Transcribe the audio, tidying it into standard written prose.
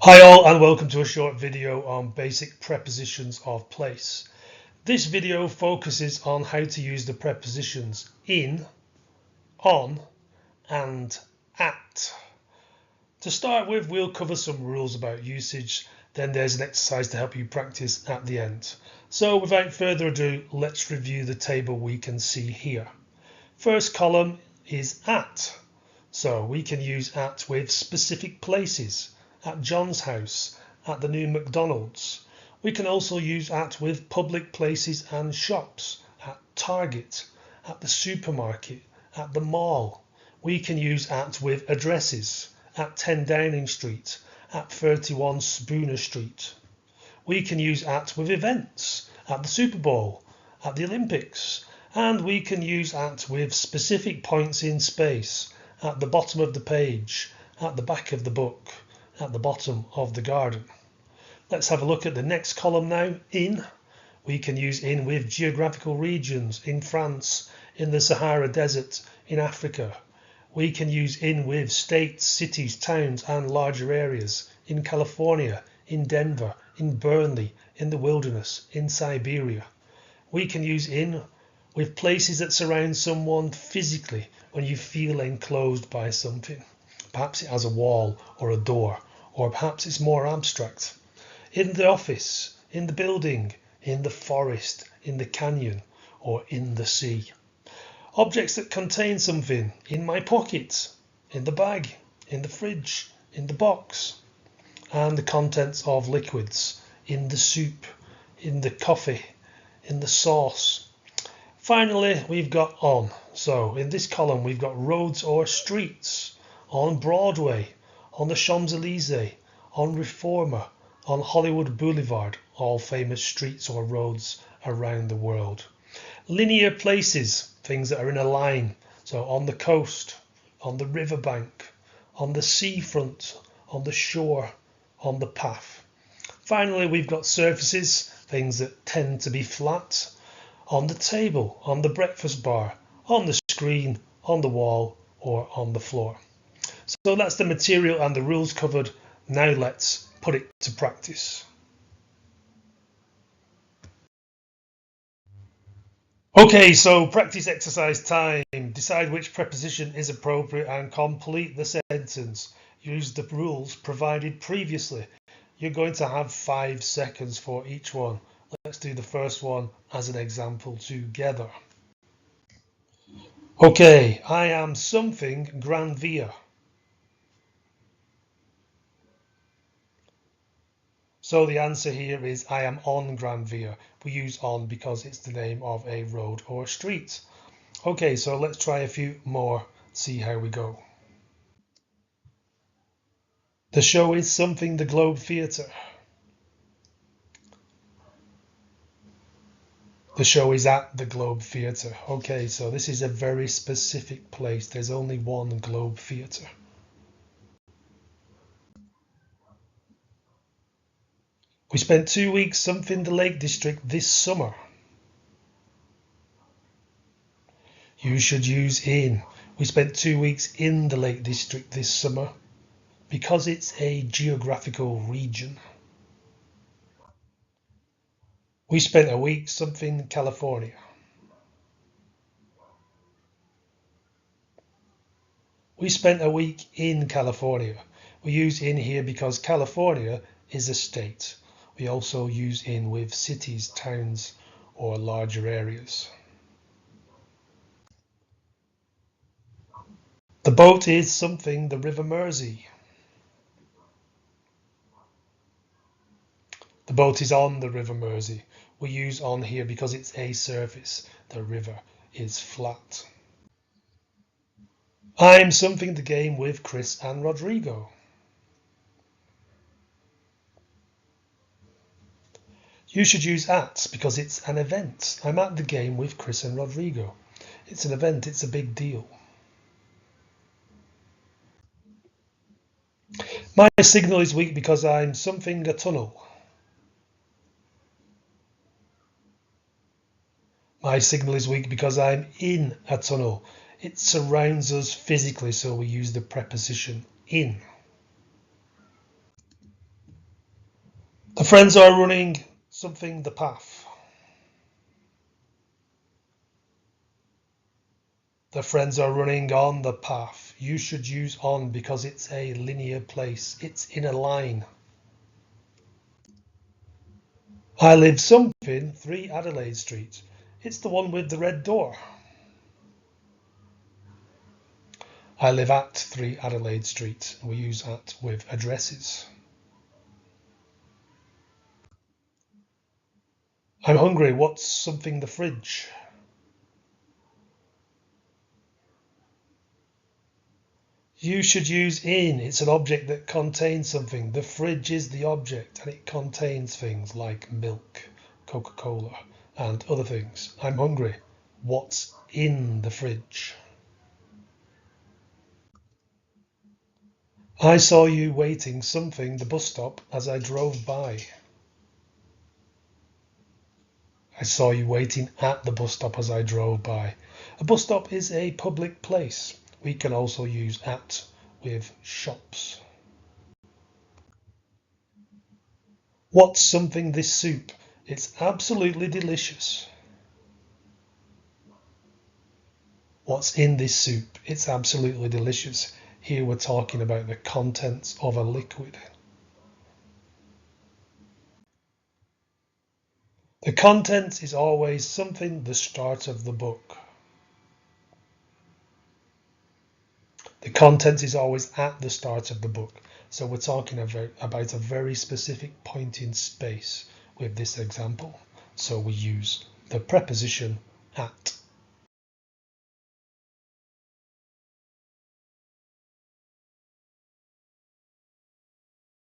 Hi all and welcome to a short video on basic prepositions of place. This video focuses on how to use the prepositions in, on and at. To start with, we'll cover some rules about usage, then there's an exercise to help you practice at the end. So without further ado, let's review the table we can see here. First column is at. So we can use at with specific places. At John's house, at the new McDonald's. We can also use at with public places and shops, at Target, at the supermarket, at the mall. We can use at with addresses, at 10 Downing Street, at 31 Spooner Street. We can use at with events, at the Super Bowl, at the Olympics, and we can use at with specific points in space, at the bottom of the page, at the back of the book, at the bottom of the garden. Let's have a look at the next column now, in. We can use in with geographical regions, in France, in the Sahara Desert, in Africa. We can use in with states, cities, towns and larger areas, in California, in Denver, in Burnley, in the wilderness, in Siberia. We can use in with places that surround someone physically when you feel enclosed by something. Perhaps it has a wall or a door, or perhaps it's more abstract. In the office, in the building, in the forest, in the canyon, or in the sea. Objects that contain something, in my pocket, in the bag, in the fridge, in the box. And the contents of liquids, in the soup, in the coffee, in the sauce. Finally, we've got on. So in this column, we've got roads or streets, on Broadway, on the Champs-Élysées, on Reformer, on Hollywood Boulevard, all famous streets or roads around the world. Linear places, things that are in a line, so on the coast, on the riverbank, on the seafront, on the shore, on the path. Finally, we've got surfaces, things that tend to be flat, on the table, on the breakfast bar, on the screen, on the wall, or on the floor. So that's the material and the rules covered. Now let's put it to practice. Okay, so practice exercise time. Decide which preposition is appropriate and complete the sentence. Use the rules provided previously. You're going to have 5 seconds for each one. Let's do the first one as an example together. Okay, I am something Gran Via. So the answer here is I am on Gran Via. We use on because it's the name of a road or street. Okay, so let's try a few more, see how we go. The show is something the Globe Theatre. The show is at the Globe Theatre. Okay, so this is a very specific place. There's only one Globe Theatre. We spent 2 weeks something the Lake District this summer. You should use in. We spent 2 weeks in the Lake District this summer because it's a geographical region. We spent a week something California. We spent a week in California. We use in here because California is a state. We also use in with cities, towns, or larger areas. The boat is something the River Mersey. The boat is on the River Mersey. We use on here because it's a surface. The river is flat. I'm something the game with Chris and Rodrigo. You should use at because it's an event. I'm at the game with Chris and Rodrigo. It's an event, it's a big deal. My signal is weak because I'm something a tunnel. My signal is weak because I'm in a tunnel. It surrounds us physically, so we use the preposition in. The friends are running something the path. The friends are running on the path. You should use on because it's a linear place. It's in a line. I live something 3 Adelaide Street. It's the one with the red door. I live at 3 Adelaide Street. We use at with addresses. I'm hungry. What's something the fridge? You should use in. It's an object that contains something. The fridge is the object and it contains things like milk, Coca-Cola and other things. I'm hungry. What's in the fridge? I saw you waiting something the bus stop as I drove by. I saw you waiting at the bus stop as I drove by. A bus stop is a public place. We can also use at with shops. What's something this soup? It's absolutely delicious. What's in this soup? It's absolutely delicious. Here we're talking about the contents of a liquid. The content is always something the start of the book. The content is always at the start of the book. So we're talking about a very specific point in space with this example. So we use the preposition at.